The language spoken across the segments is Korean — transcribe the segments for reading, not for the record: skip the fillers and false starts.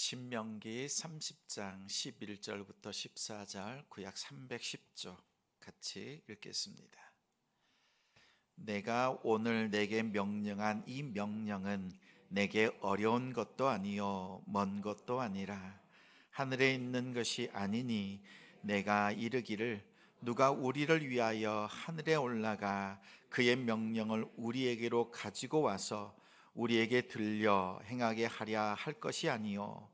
신명기 30장 11절부터 14절 구약 310조 같이 읽겠습니다. 내가 오늘 내게 명령한 이 명령은 내게 어려운 것도 아니요 먼 것도 아니라 하늘에 있는 것이 아니니 내가 이르기를 누가 우리를 위하여 하늘에 올라가 그의 명령을 우리에게로 가지고 와서 우리에게 들려 행하게 하랴 할 것이 아니요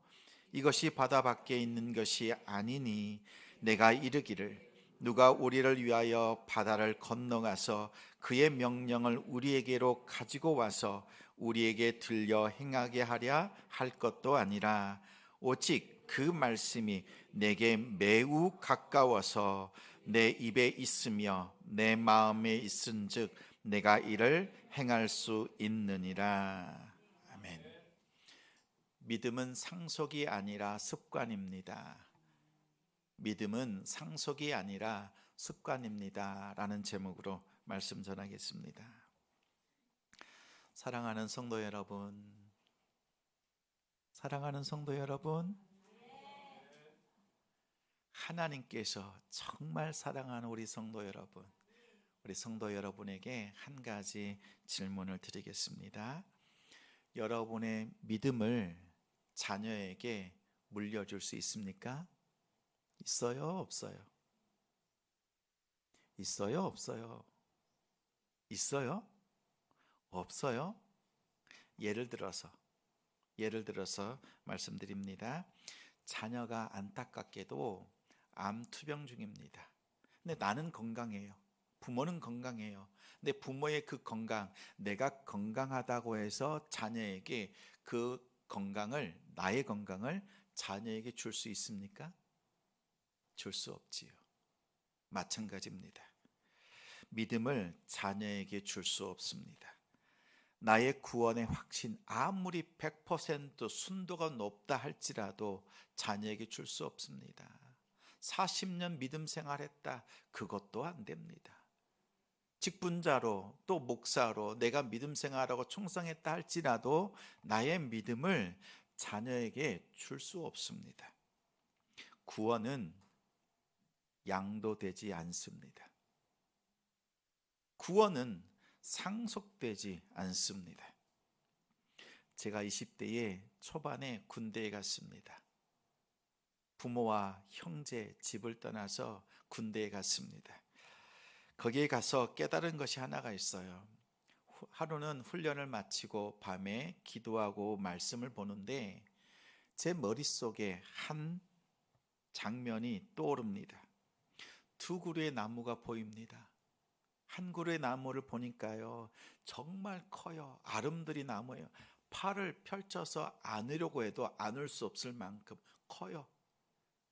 이것이 바다 밖에 있는 것이 아니니 내가 이르기를 누가 우리를 위하여 바다를 건너가서 그의 명령을 우리에게로 가지고 와서 우리에게 들려 행하게 하랴 할 것도 아니라 오직 그 말씀이 내게 매우 가까워서 내 입에 있으며 내 마음에 있은즉 내가 이를 행할 수 있느니라. 아멘. 믿음은 상속이 아니라 습관입니다. 믿음은 상속이 아니라 습관입니다. 라는 제목으로 말씀 전하겠습니다. 사랑하는 성도 여러분, 사랑하는 성도 여러분, 하나님께서 정말 사랑하는 우리 성도 여러분, 우리 성도 여러분에게 한 가지 질문을 드리겠습니다. 여러분의 믿음을 자녀에게 물려줄 수 있습니까? 있어요? 없어요? 있어요? 없어요? 있어요? 없어요? 예를 들어서 말씀드립니다. 자녀가 안타깝게도 암 투병 중입니다. 근데 나는 건강해요. 부모는 건강해요. 근데 부모의 그 건강, 내가 건강하다고 해서 자녀에게 그 건강을, 나의 건강을 자녀에게 줄 수 있습니까? 줄 수 없지요. 마찬가지입니다. 믿음을 자녀에게 줄 수 없습니다. 나의 구원의 확신, 아무리 100% 순도가 높다 할지라도 자녀에게 줄 수 없습니다. 40년 믿음 생활했다, 그것도 안 됩니다. 직분자로 또 목사로 내가 믿음 생활하고 충성했다 할지라도 나의 믿음을 자녀에게 줄 수 없습니다. 구원은 양도되지 않습니다. 구원은 상속되지 않습니다. 제가 20대의 초반에 군대에 갔습니다. 부모와 형제 집을 떠나서 군대에 갔습니다. 거기에 가서 깨달은 것이 하나가 있어요. 하루는 훈련을 마치고 밤에 기도하고 말씀을 보는데 제 머릿속에 한 장면이 떠오릅니다. 두 그루의 나무가 보입니다. 한 그루의 나무를 보니까요, 정말 커요. 아름드리 나무예요. 팔을 펼쳐서 안으려고 해도 안을 수 없을 만큼 커요.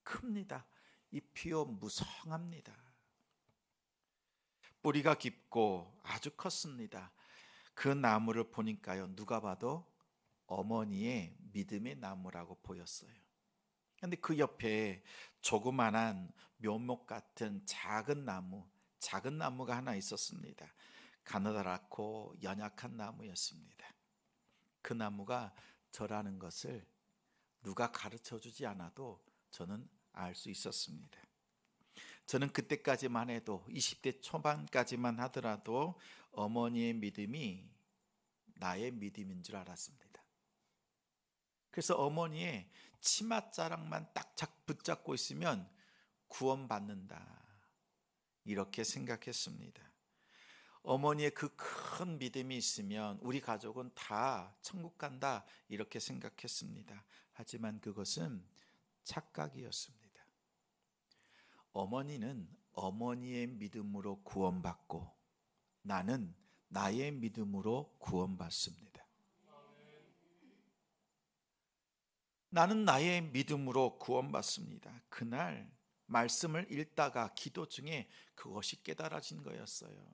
큽니다. 잎이요 무성합니다. 뿌리가 깊고 아주 컸습니다. 그 나무를 보니까요, 누가 봐도 어머니의 믿음의 나무라고 보였어요. 그런데 그 옆에 조그만한 묘목 같은 작은 나무가 하나 있었습니다. 가느다랗고 연약한 나무였습니다. 그 나무가 저라는 것을 누가 가르쳐 주지 않아도 저는 알 수 있었습니다. 저는 그때까지만 해도 20대 초반까지만 하더라도 어머니의 믿음이 나의 믿음인 줄 알았습니다. 그래서 어머니의 치맛자락만 딱 붙잡고 있으면 구원받는다, 이렇게 생각했습니다. 어머니의 그 큰 믿음이 있으면 우리 가족은 다 천국 간다, 이렇게 생각했습니다. 하지만 그것은 착각이었습니다. 어머니는 어머니의 믿음으로 구원받고 나는 나의 믿음으로 구원받습니다. 나는 나의 믿음으로 구원받습니다. 그날 말씀을 읽다가 기도 중에 그것이 깨달아진 거였어요.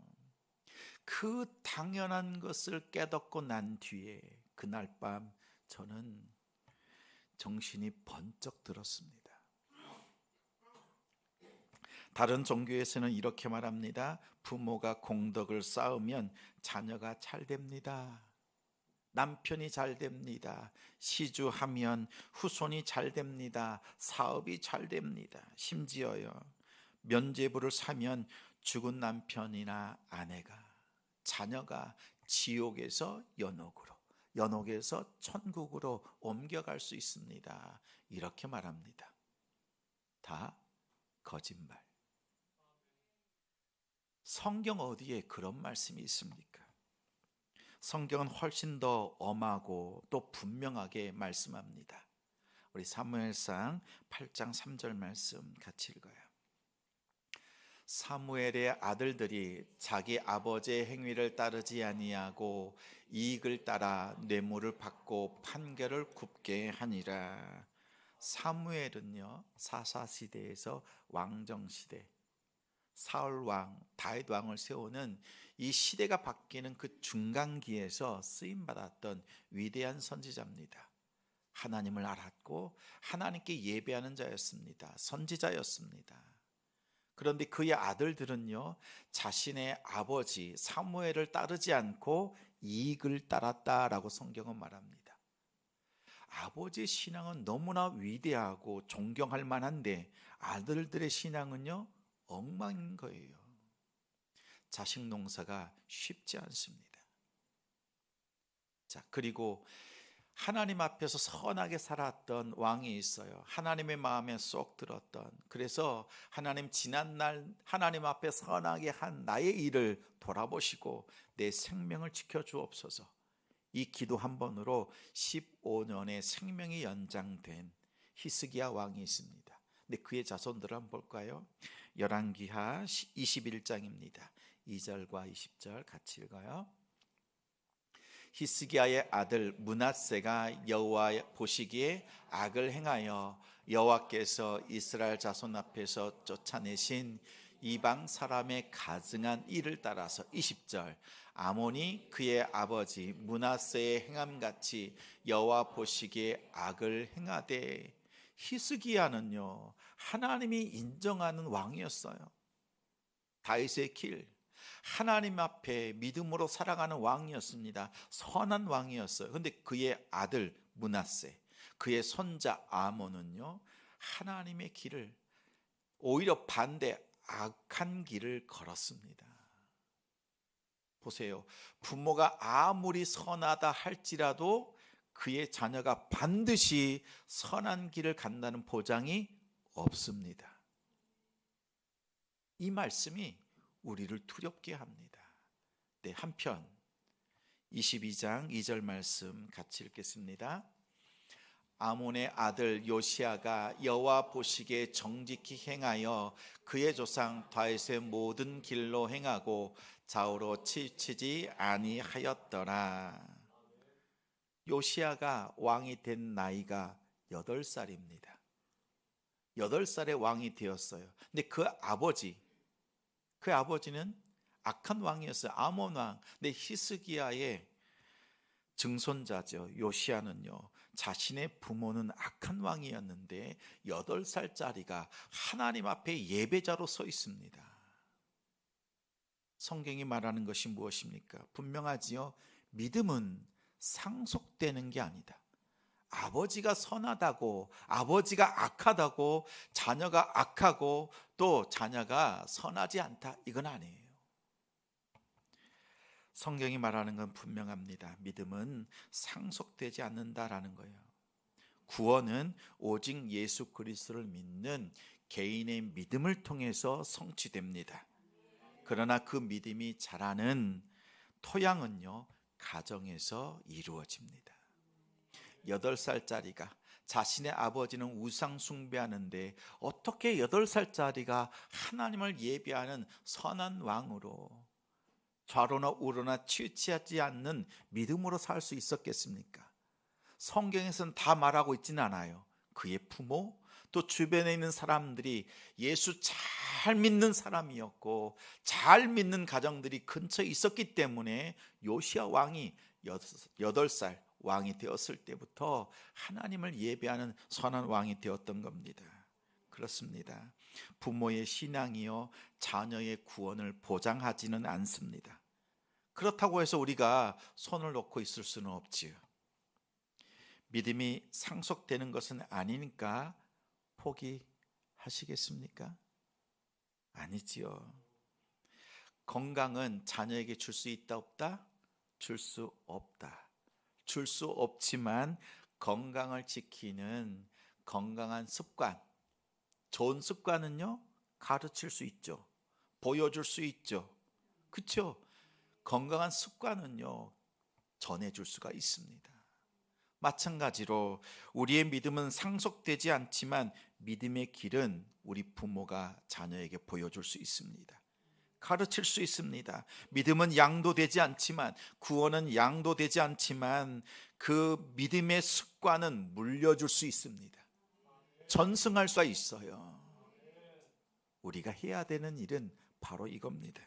그 당연한 것을 깨닫고 난 뒤에 그날 밤 저는 정신이 번쩍 들었습니다. 다른 종교에서는 이렇게 말합니다. 부모가 공덕을 쌓으면 자녀가 잘 됩니다. 남편이 잘 됩니다. 시주하면 후손이 잘 됩니다. 사업이 잘 됩니다. 심지어요, 면죄부를 사면 죽은 남편이나 아내가, 자녀가 지옥에서 연옥으로, 연옥에서 천국으로 옮겨갈 수 있습니다. 이렇게 말합니다. 다 거짓말. 성경 어디에 그런 말씀이 있습니까? 성경은 훨씬 더 엄하고 또 분명하게 말씀합니다. 우리 사무엘상 8장 3절 말씀 같이 읽어요. 사무엘의 아들들이 자기 아버지의 행위를 따르지 아니하고 이익을 따라 뇌물을 받고 판결을 굽게 하니라. 사무엘은요, 사사시대에서 왕정시대, 사울 왕, 다윗 왕을 세우는 이 시대가 바뀌는 그 중간기에서 쓰임받았던 위대한 선지자입니다. 하나님을 알았고 하나님께 예배하는 자였습니다. 선지자였습니다. 그런데 그의 아들들은요, 자신의 아버지 사무엘을 따르지 않고 이익을 따랐다라고 성경은 말합니다. 아버지의 신앙은 너무나 위대하고 존경할 만한데 아들들의 신앙은요, 엉망인 거예요. 자식 농사가 쉽지 않습니다. 자, 그리고 하나님 앞에서 선하게 살았던 왕이 있어요. 하나님의 마음에 쏙 들었던. 그래서 하나님, 지난날 하나님 앞에 선하게 한 나의 일을 돌아보시고 내 생명을 지켜주옵소서. 이 기도 한 번으로 15년의 생명이 연장된 히스기야 왕이 있습니다. 근데 그의 자손들을 한번 볼까요? 열왕기하 21장입니다. 2절과 20절 같이 읽어요. 히스기야의 아들 므낫세가 여호와 보시기에 악을 행하여 여호와께서 이스라엘 자손 앞에서 쫓아내신 이방 사람의 가증한 일을 따라서 20절, 아몬이 그의 아버지 므낫세의 행함같이 여호와 보시기에 악을 행하되. 히스기야는요, 하나님이 인정하는 왕이었어요. 다윗의 길, 하나님 앞에 믿음으로 살아가는 왕이었습니다. 선한 왕이었어요. 그런데 그의 아들 므낫세, 그의 손자 아몬은요, 하나님의 길을, 오히려 반대 악한 길을 걸었습니다. 보세요. 부모가 아무리 선하다 할지라도 그의 자녀가 반드시 선한 길을 간다는 보장이 없습니다. 이 말씀이 우리를 두렵게 합니다. 네, 한편 22장 2절 말씀 같이 읽겠습니다. 아몬의 아들 요시아가 여호와 보시기에 정직히 행하여 그의 조상 다윗의 모든 길로 행하고 좌우로 치우치지 아니하였더라. 요시아가 왕이 된 나이가 8살입니다. 8살에 왕이 되었어요. 근데 그 아버지는 악한 왕이었어요. 아몬 왕. 근데 히스기야의 증손자죠. 요시아는요, 자신의 부모는 악한 왕이었는데 8살짜리가 하나님 앞에 예배자로 서 있습니다. 성경이 말하는 것이 무엇입니까? 분명하지요. 믿음은 상속되는 게 아니다. 아버지가 선하다고, 아버지가 악하다고, 자녀가 악하고 또 자녀가 선하지 않다, 이건 아니에요. 성경이 말하는 건 분명합니다. 믿음은 상속되지 않는다라는 거예요. 구원은 오직 예수 그리스도를 믿는 개인의 믿음을 통해서 성취됩니다. 그러나 그 믿음이 자라는 토양은요, 가정에서 이루어집니다. 8살짜리가, 자신의 아버지는 우상 숭배하는데 어떻게 8살짜리가 하나님을 예배하는 선한 왕으로 좌로나 우로나 치우치지 않는 믿음으로 살 수 있었겠습니까? 성경에서는 다 말하고 있지는 않아요. 그의 부모, 또 주변에 있는 사람들이 예수 잘 믿는 사람이었고 잘 믿는 가정들이 근처에 있었기 때문에 요시야 왕이 8살 왕이 되었을 때부터 하나님을 예배하는 선한 왕이 되었던 겁니다. 그렇습니다. 부모의 신앙이요, 자녀의 구원을 보장하지는 않습니다. 그렇다고 해서 우리가 손을 놓고 있을 수는 없지요. 믿음이 상속되는 것은 아니니까 포기하시겠습니까? 아니지요. 건강은 자녀에게 줄 수 있다 없다? 줄 수 없다. 줄 수 없지만 건강을 지키는 건강한 습관, 좋은 습관은요 가르칠 수 있죠. 보여줄 수 있죠. 그렇죠? 건강한 습관은요 전해줄 수가 있습니다. 마찬가지로 우리의 믿음은 상속되지 않지만 믿음의 길은 우리 부모가 자녀에게 보여줄 수 있습니다. 가르칠 수 있습니다. 믿음은 양도되지 않지만, 구원은 양도되지 않지만 그 믿음의 습관은 물려줄 수 있습니다. 전승할 수가 있어요. 우리가 해야 되는 일은 바로 이겁니다.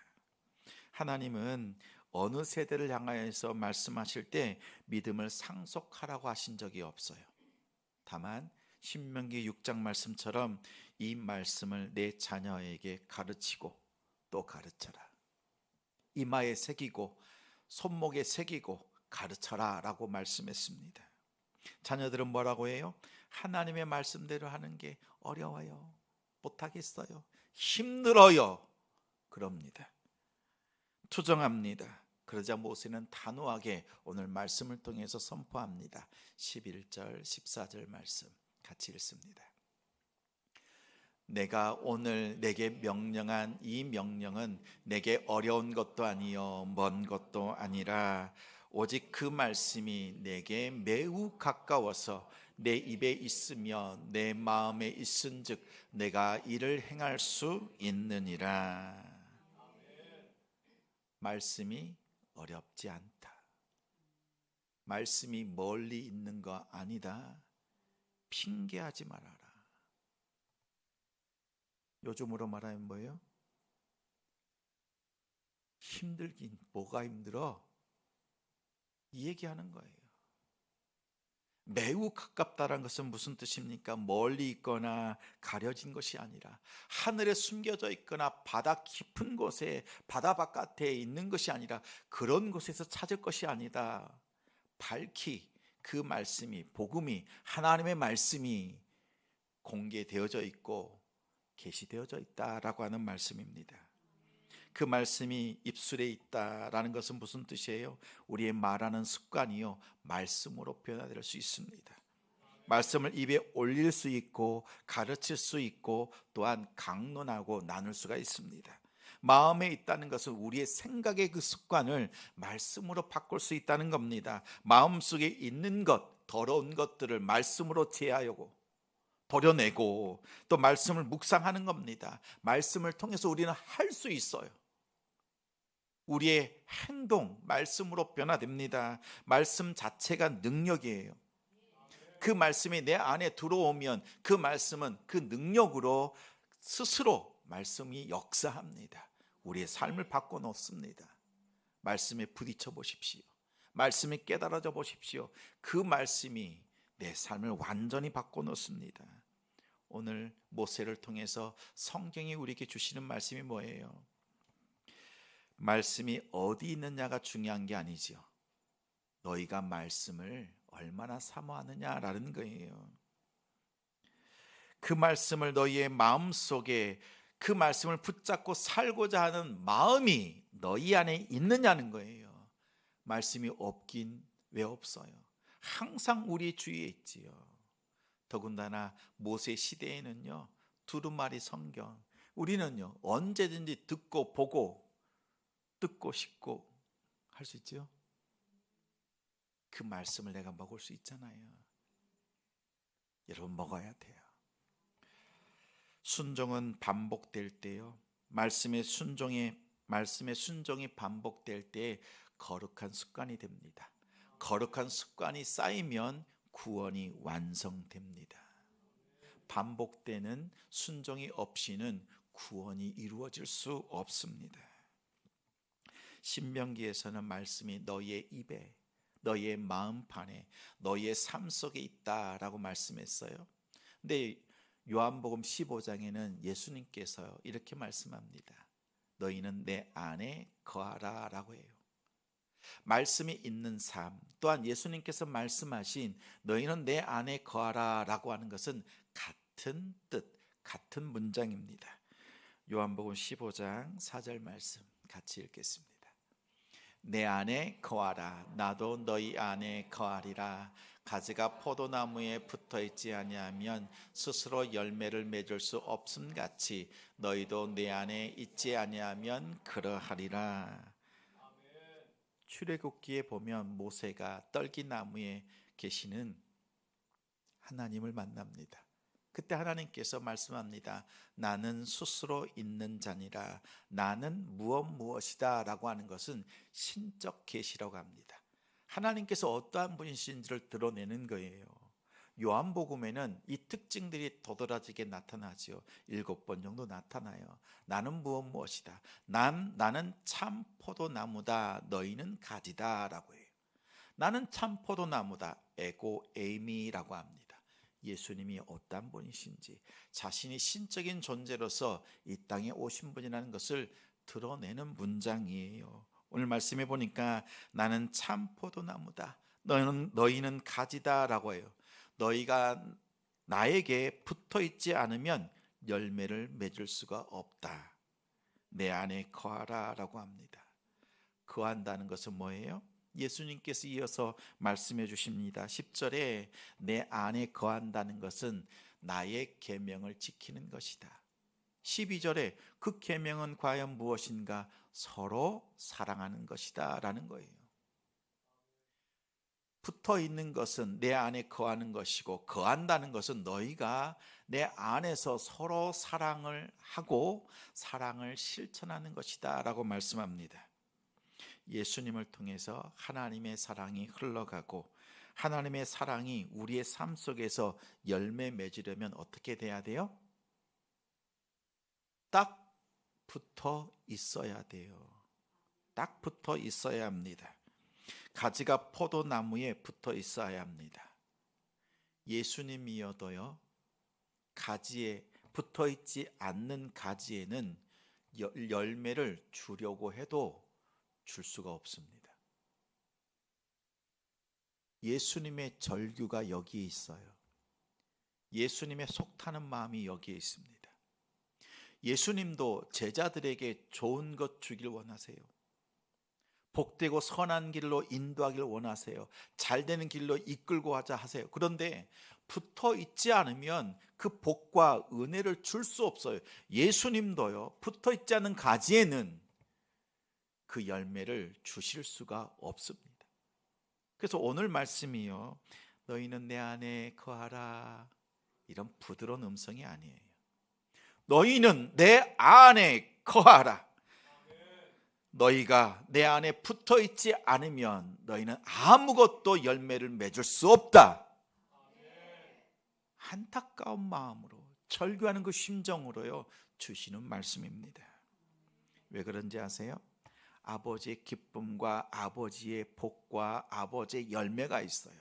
하나님은 어느 세대를 향하여서 말씀하실 때 믿음을 상속하라고 하신 적이 없어요. 다만 신명기 6장 말씀처럼 이 말씀을 내 자녀에게 가르치고 또 가르쳐라. 이마에 새기고 손목에 새기고 가르쳐라 라고 말씀했습니다. 자녀들은 뭐라고 해요? 하나님의 말씀대로 하는 게 어려워요. 못하겠어요. 힘들어요. 그럽니다. 투정합니다. 그러자 모세는 단호하게 오늘 말씀을 통해서 선포합니다. 11절 14절 말씀 같이 읽습니다. 내가 오늘 내게 명령한 이 명령은 내게 어려운 것도 아니요 먼 것도 아니라 오직 그 말씀이 내게 매우 가까워서 내 입에 있으며 내 마음에 있은즉 내가 이를 행할 수 있느니라. 말씀이 어렵지 않다. 말씀이 멀리 있는 거 아니다. 핑계하지 말아라. 요즘으로 말하면 뭐예요? 힘들긴 뭐가 힘들어? 이 얘기하는 거예요. 매우 가깝다는 것은 무슨 뜻입니까? 멀리 있거나 가려진 것이 아니라 하늘에 숨겨져 있거나 바다 깊은 곳에 바다 바깥에 있는 것이 아니라 그런 곳에서 찾을 것이 아니다. 밝히 그 말씀이 복음이 하나님의 말씀이 공개되어져 있고 계시되어져 있다라고 하는 말씀입니다. 그 말씀이 입술에 있다라는 것은 무슨 뜻이에요? 우리의 말하는 습관이요 말씀으로 변화될 수 있습니다. 말씀을 입에 올릴 수 있고 가르칠 수 있고 또한 강론하고 나눌 수가 있습니다. 마음에 있다는 것은 우리의 생각의 그 습관을 말씀으로 바꿀 수 있다는 겁니다. 마음속에 있는 것, 더러운 것들을 말씀으로 제하려고 버려내고 또 말씀을 묵상하는 겁니다. 말씀을 통해서 우리는 할 수 있어요. 우리의 행동, 말씀으로 변화됩니다. 말씀 자체가 능력이에요. 그 말씀이 내 안에 들어오면 그 말씀은 그 능력으로 스스로 말씀이 역사합니다. 우리의 삶을 바꿔놓습니다. 말씀에 부딪혀 보십시오. 말씀이 깨달아져 보십시오. 그 말씀이 내 삶을 완전히 바꿔놓습니다. 오늘 모세를 통해서 성경이 우리에게 주시는 말씀이 뭐예요? 말씀이 어디 있느냐가 중요한 게 아니지요. 너희가 말씀을 얼마나 사모하느냐라는 거예요. 그 말씀을 너희의 마음속에 그 말씀을 붙잡고 살고자 하는 마음이 너희 안에 있느냐는 거예요. 말씀이 없긴 왜 없어요? 항상 우리 주위에 있지요. 더군다나 모세 시대에는요 두루마리 성경 우리는요 언제든지 듣고 보고 듣고 싶고 할 수 있죠. 그 말씀을 내가 먹을 수 있잖아요. 여러분 먹어야 돼요. 순종은 반복될 때요 말씀의 순종이 반복될 때 거룩한 습관이 됩니다. 거룩한 습관이 쌓이면 구원이 완성됩니다. 반복되는 순종이 없이는 구원이 이루어질 수 없습니다. 신명기에서는 말씀이 너희의 입에 너희의 마음판에 너희의 삶 속에 있다라고 말씀했어요. 근데 요한복음 15장에는 예수님께서 이렇게 말씀합니다. 너희는 내 안에 거하라 라고 해요. 말씀이 있는 삶, 또한 예수님께서 말씀하신 너희는 내 안에 거하라 라고 하는 것은 같은 뜻, 같은 문장입니다. 요한복음 15장 4절 말씀 같이 읽겠습니다. 내 안에 거하라, 나도 너희 안에 거하리라. 가지가 포도나무에 붙어 있지 아니하면 스스로 열매를 맺을 수 없음 같이 너희도 내 안에 있지 아니하면 그러하리라. 출애굽기에 보면 모세가 떨기나무에 계시는 하나님을 만납니다. 그때 하나님께서 말씀합니다. 나는 스스로 있는 자니라. 나는 무엇이다 라고 하는 것은 신적 계시라고 합니다. 하나님께서 어떠한 분이신지를 드러내는 거예요. 요한복음에는 이 특징들이 도드라지게 나타나죠. 7번 정도 나타나요. 나는 무엇이다. 나는 참 포도나무다. 너희는 가지다 라고 해요. 나는 참 포도나무다. 에고 에이미라고 합니다. 예수님이 어떤 분이신지, 자신이 신적인 존재로서 이 땅에 오신 분이라는 것을 드러내는 문장이에요. 오늘 말씀해 보니까 나는 참 포도나무다. 너희는 가지다 라고 해요. 너희가 나에게 붙어 있지 않으면 열매를 맺을 수가 없다. 내 안에 거하라 라고 합니다. 거한다는 것은 뭐예요? 예수님께서 이어서 말씀해 주십니다. 10절에 내 안에 거한다는 것은 나의 계명을 지키는 것이다. 12절에 그 계명은 과연 무엇인가? 서로 사랑하는 것이다 라는 거예요. 붙어 있는 것은 내 안에 거하는 것이고, 거한다는 것은 너희가 내 안에서 서로 사랑을 하고 사랑을 실천하는 것이다 라고 말씀합니다. 예수님을 통해서 하나님의 사랑이 흘러가고 하나님의 사랑이 우리의 삶 속에서 열매 맺으려면 어떻게 돼야 돼요? 딱 붙어 있어야 돼요. 딱 붙어 있어야 합니다. 가지가 포도나무에 붙어 있어야 합니다. 예수님이어도요, 가지에 붙어 있지 않는 가지에는 열매를 주려고 해도 줄 수가 없습니다. 예수님의 절규가 여기에 있어요. 예수님의 속타는 마음이 여기에 있습니다. 예수님도 제자들에게 좋은 것 주길 원하세요. 복되고 선한 길로 인도하길 원하세요. 잘 되는 길로 이끌고 가자 하세요. 그런데 붙어 있지 않으면 그 복과 은혜를 줄 수 없어요. 예수님도요, 붙어 있지 않은 가지에는 그 열매를 주실 수가 없습니다. 그래서 오늘 말씀이요, 너희는 내 안에 거하라, 이런 부드러운 음성이 아니에요. 너희는 내 안에 거하라. 너희가 내 안에 붙어 있지 않으면 너희는 아무것도 열매를 맺을 수 없다. 안타까운 마음으로, 절규하는 그 심정으로요 주시는 말씀입니다. 왜 그런지 아세요? 아버지의 기쁨과 아버지의 복과 아버지의 열매가 있어요.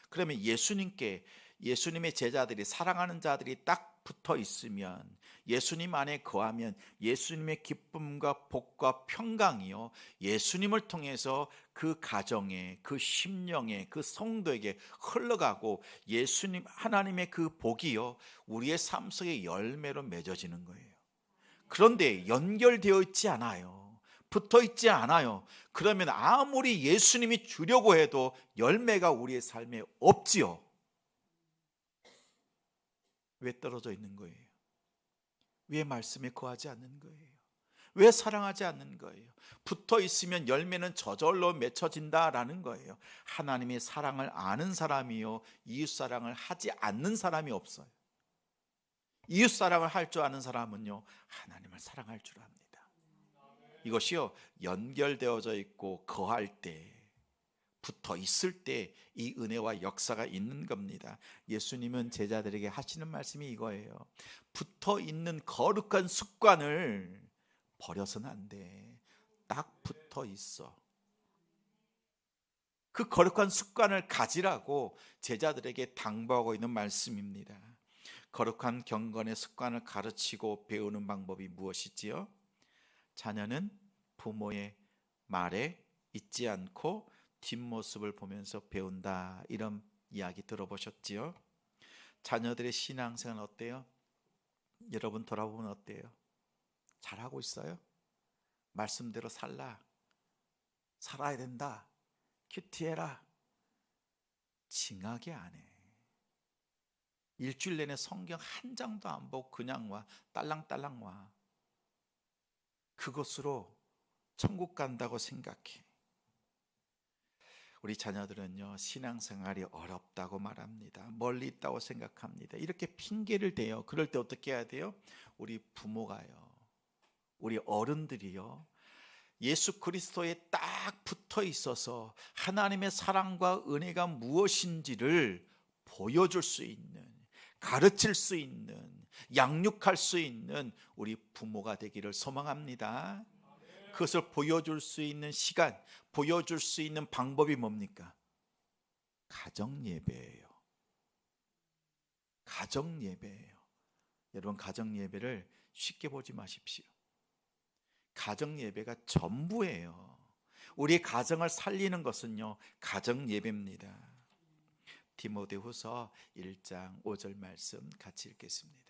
그러면 예수님의 제자들이, 사랑하는 자들이 딱 붙어 있으면, 예수님 안에 거하면 예수님의 기쁨과 복과 평강이요, 예수님을 통해서 그 가정에, 그 심령에, 그 성도에게 흘러가고 예수님 하나님의 그 복이요 우리의 삶 속에 열매로 맺어지는 거예요. 그런데 연결되어 있지 않아요. 붙어 있지 않아요. 그러면 아무리 예수님이 주려고 해도 열매가 우리의 삶에 없지요. 왜 떨어져 있는 거예요? 왜 말씀에 거하지 않는 거예요? 왜 사랑하지 않는 거예요? 붙어 있으면 열매는 저절로 맺혀진다라는 거예요. 하나님의 사랑을 아는 사람이요, 이웃 사랑을 하지 않는 사람이 없어요. 이웃 사랑을 할 줄 아는 사람은요, 하나님을 사랑할 줄 압니다. 이것이요, 연결되어져 있고 거할 때, 붙어 있을 때 이 은혜와 역사가 있는 겁니다. 예수님은 제자들에게 하시는 말씀이 이거예요. 붙어 있는 거룩한 습관을 버려서는 안 돼. 딱 붙어 있어. 그 거룩한 습관을 가지라고 제자들에게 당부하고 있는 말씀입니다. 거룩한 경건의 습관을 가르치고 배우는 방법이 무엇이지요? 자녀는 부모의 말에 잊지 않고 뒷모습을 보면서 배운다. 이런 이야기 들어보셨지요? 자녀들의 신앙생활 어때요? 여러분 돌아보면 어때요? 잘하고 있어요? 말씀대로 살아야 된다. 큐티해라. 징하게 안 해. 일주일 내내 성경 한 장도 안 보고 그냥 와. 딸랑딸랑 와. 그것으로 천국 간다고 생각해. 우리 자녀들은요, 신앙생활이 어렵다고 말합니다. 멀리 있다고 생각합니다. 이렇게 핑계를 대요. 그럴 때 어떻게 해야 돼요? 우리 부모가요, 우리 어른들이요, 예수 그리스도에 딱 붙어 있어서 하나님의 사랑과 은혜가 무엇인지를 보여줄 수 있는, 가르칠 수 있는, 양육할 수 있는 우리 부모가 되기를 소망합니다. 그것을 보여줄 수 있는 시간, 보여줄 수 있는 방법이 뭡니까? 가정예배예요. 가정예배예요. 여러분, 가정예배를 쉽게 보지 마십시오. 가정예배가 전부예요. 우리 가정을 살리는 것은요, 가정예배입니다. 디모데후서 1장 5절 말씀 같이 읽겠습니다.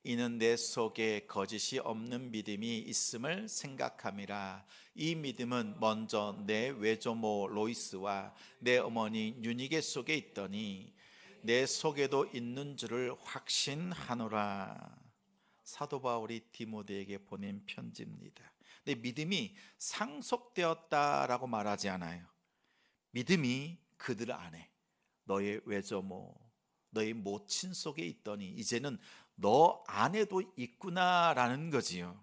이는 내 속에 거짓이 없는 믿음이 있음을 생각함이라. 이 믿음은 먼저 내 외조모 로이스와 내 어머니 유니게 속에 있더니 내 속에도 있는 줄을 확신하노라. 사도 바울이 디모데에게 보낸 편지입니다. 근데 믿음이 상속되었다라고 말하지 않아요. 믿음이 그들 안에, 너의 외조모, 너의 모친 속에 있더니 이제는 너 안에도 있구나라는 거지요.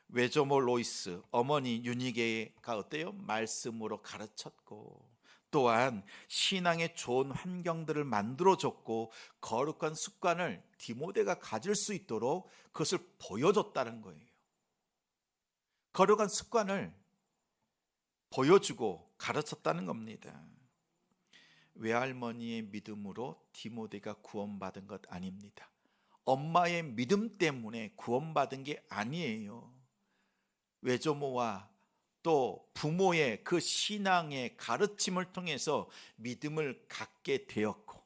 외조모 로이스, 어머니 유니게가 어때요? 말씀으로 가르쳤고, 또한 신앙의 좋은 환경들을 만들어줬고, 거룩한 습관을 디모데가 가질 수 있도록 그것을 보여줬다는 거예요. 거룩한 습관을 보여주고 가르쳤다는 겁니다. 외할머니의 믿음으로 디모데가 구원받은 것 아닙니다. 엄마의 믿음 때문에 구원받은 게 아니에요. 외조모와 또 부모의 그 신앙의 가르침을 통해서 믿음을 갖게 되었고,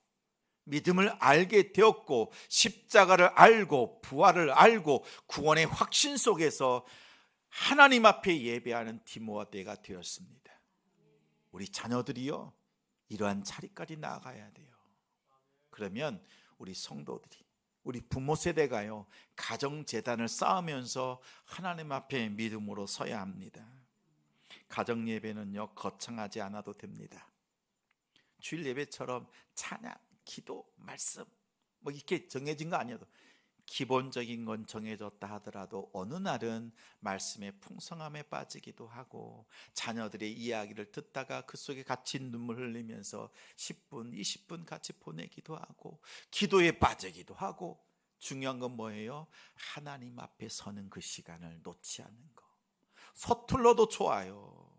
믿음을 알게 되었고, 십자가를 알고 부활을 알고 구원의 확신 속에서 하나님 앞에 예배하는 디모데가 되었습니다. 우리 자녀들이요, 이러한 자리까지 나아가야 돼요. 그러면 우리 성도들이, 우리 부모 세대가요, 가정재단을 쌓으면서 하나님 앞에 믿음으로 서야 합니다. 가정예배는요, 거창하지 않아도 됩니다. 주일 예배처럼 찬양, 기도, 말씀 뭐 이렇게 정해진 거 아니어도, 기본적인 건 정해졌다 하더라도 어느 날은 말씀의 풍성함에 빠지기도 하고, 자녀들의 이야기를 듣다가 그 속에 같이 눈물 흘리면서 10분, 20분 같이 보내기도 하고, 기도에 빠지기도 하고, 중요한 건 뭐예요? 하나님 앞에 서는 그 시간을 놓지 않는 거. 서툴러도 좋아요.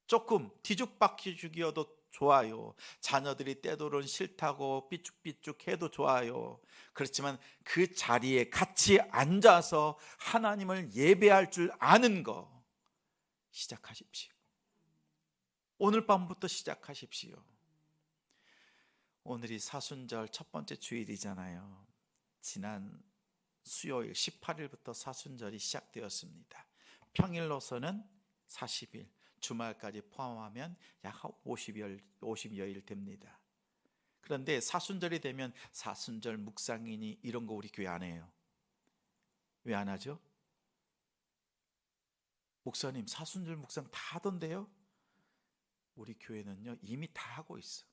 조금 뒤죽박죽이어도 좋아요. 자녀들이 때로는 싫다고 삐죽삐죽 해도 좋아요. 그렇지만 그 자리에 같이 앉아서 하나님을 예배할 줄 아는 거 시작하십시오. 오늘 밤부터 시작하십시오. 오늘이 사순절 첫 번째 주일이잖아요. 지난 수요일 18일부터 사순절이 시작되었습니다. 평일로서는 40일, 주말까지 포함하면 약 50여일 됩니다. 그런데 사순절이 되면 사순절 묵상이니 이런 거 우리 교회 안 해요. 왜 안 하죠? 목사님, 사순절 묵상 다 하던데요? 우리 교회는요, 이미 다 하고 있어.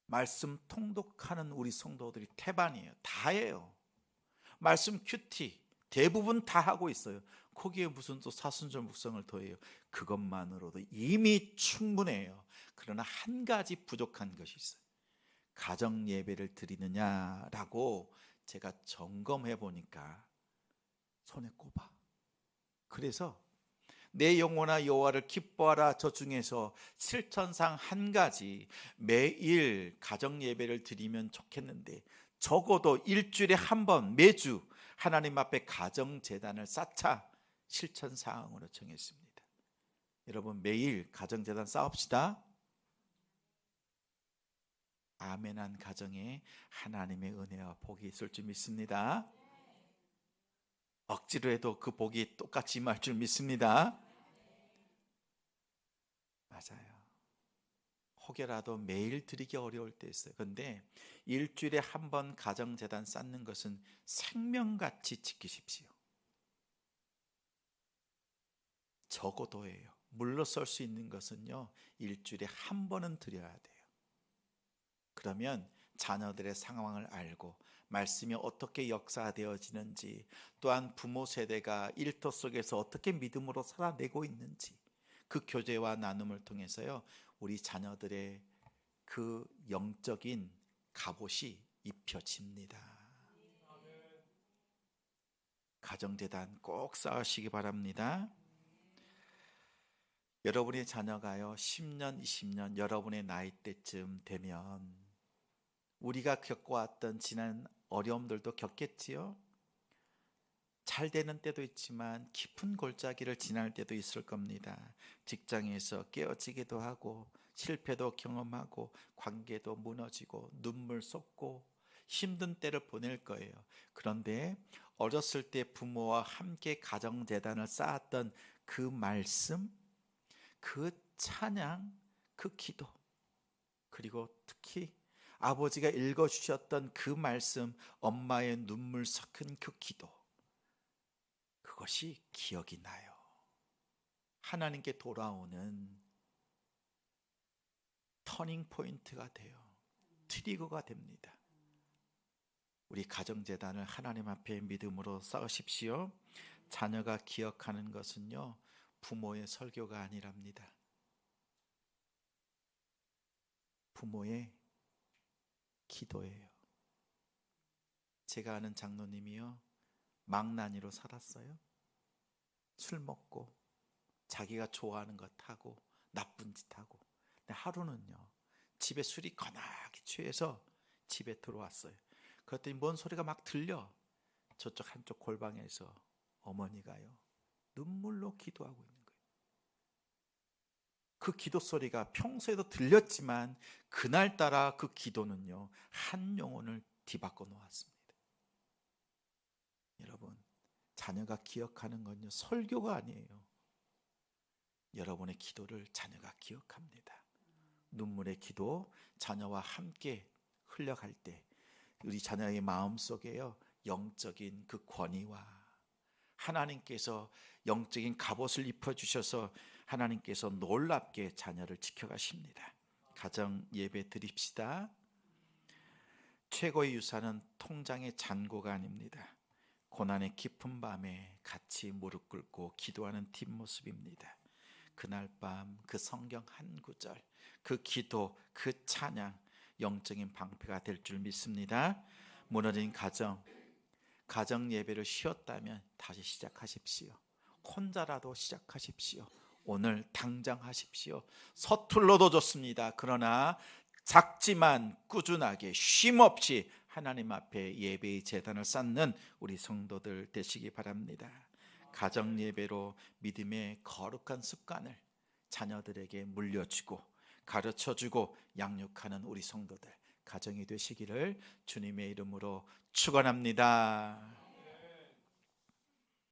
말씀 통독하는 우리 성도들이 태반이에요. 다 해요. 말씀 큐티 대부분 다 하고 있어요. 거기에 무슨 또 사순절 묵상을 더해요. 그것만으로도 이미 충분해요. 그러나 한 가지 부족한 것이 있어요. 가정 예배를 드리느냐라고 제가 점검해 보니까 손에 꼽아. 그래서 내 영혼아 여호와를 기뻐하라, 저 중에서 실천상 한 가지 매일 가정 예배를 드리면 좋겠는데, 적어도 일주일에 한 번 매주 하나님 앞에 가정 재단을 쌓자, 실천 사항으로 정했습니다. 여러분 매일 가정재단 쌓읍시다. 아멘한 가정에 하나님의 은혜와 복이 있을 줄 믿습니다. 억지로 해도 그 복이 똑같이 임할 줄 믿습니다. 맞아요. 혹여라도 매일 드리기 어려울 때 있어요. 그런데 일주일에 한 번 가정재단 쌓는 것은 생명같이 지키십시오. 적어도예요. 물러설 수 있는 것은요, 일주일에 한 번은 드려야 돼요. 그러면 자녀들의 상황을 알고 말씀이 어떻게 역사되어지는지, 또한 부모 세대가 일터 속에서 어떻게 믿음으로 살아내고 있는지, 그 교제와 나눔을 통해서요, 우리 자녀들의 그 영적인 갑옷이 입혀집니다. 가정재단 꼭 쌓으시기 바랍니다. 여러분의 자녀가요 10년, 20년 여러분의 나이대쯤 되면 우리가 겪어왔던 지난 어려움들도 겪겠지요. 잘 되는 때도 있지만 깊은 골짜기를 지날 때도 있을 겁니다. 직장에서 깨어지기도 하고 실패도 경험하고 관계도 무너지고 눈물 쏟고 힘든 때를 보낼 거예요. 그런데 어렸을 때 부모와 함께 가정재단을 쌓았던 그 말씀, 그 찬양, 그 기도, 그리고 특히 아버지가 읽어주셨던 그 말씀, 엄마의 눈물 섞은 그 기도, 그것이 기억이 나요. 하나님께 돌아오는 터닝 포인트가 돼요. 트리거가 됩니다. 우리 가정재단을 하나님 앞에 믿음으로 쌓으십시오. 자녀가 기억하는 것은요, 부모의 설교가 아니랍니다. 부모의 기도예요. 제가 아는 장로님이요, 망나니로 살았어요. 술 먹고 자기가 좋아하는 것 하고 나쁜 짓 하고. 근데 하루는요, 집에 술이 거나하게 취해서 집에 들어왔어요. 그랬더니 뭔 소리가 막 들려. 저쪽 한쪽 골방에서 어머니가요 눈물로 기도하고 있는 거예요. 그 기도 소리가 평소에도 들렸지만 그날따라 그 기도는요 한 영혼을 뒤바꿔 놓았습니다. 여러분, 자녀가 기억하는 건요 설교가 아니에요. 여러분의 기도를 자녀가 기억합니다. 눈물의 기도, 자녀와 함께 흘려갈 때 우리 자녀의 마음속에요 영적인 그 권위와 하나님께서 영적인 갑옷을 입혀주셔서 하나님께서 놀랍게 자녀를 지켜가십니다. 가정 예배 드립시다. 최고의 유산은 통장의 잔고가 아닙니다. 고난의 깊은 밤에 같이 무릎 꿇고 기도하는 뒷모습입니다. 그날 밤 그 성경 한 구절, 그 기도, 그 찬양, 영적인 방패가 될 줄 믿습니다. 무너진 가정 예배를 쉬었다면 다시 시작하십시오. 혼자라도 시작하십시오. 오늘 당장 하십시오. 서툴러도 좋습니다. 그러나 작지만 꾸준하게 쉼없이 하나님 앞에 예배의 제단을 쌓는 우리 성도들 되시기 바랍니다. 가정 예배로 믿음의 거룩한 습관을 자녀들에게 물려주고 가르쳐주고 양육하는 우리 성도들 가정이 되시기를 주님의 이름으로 축원합니다.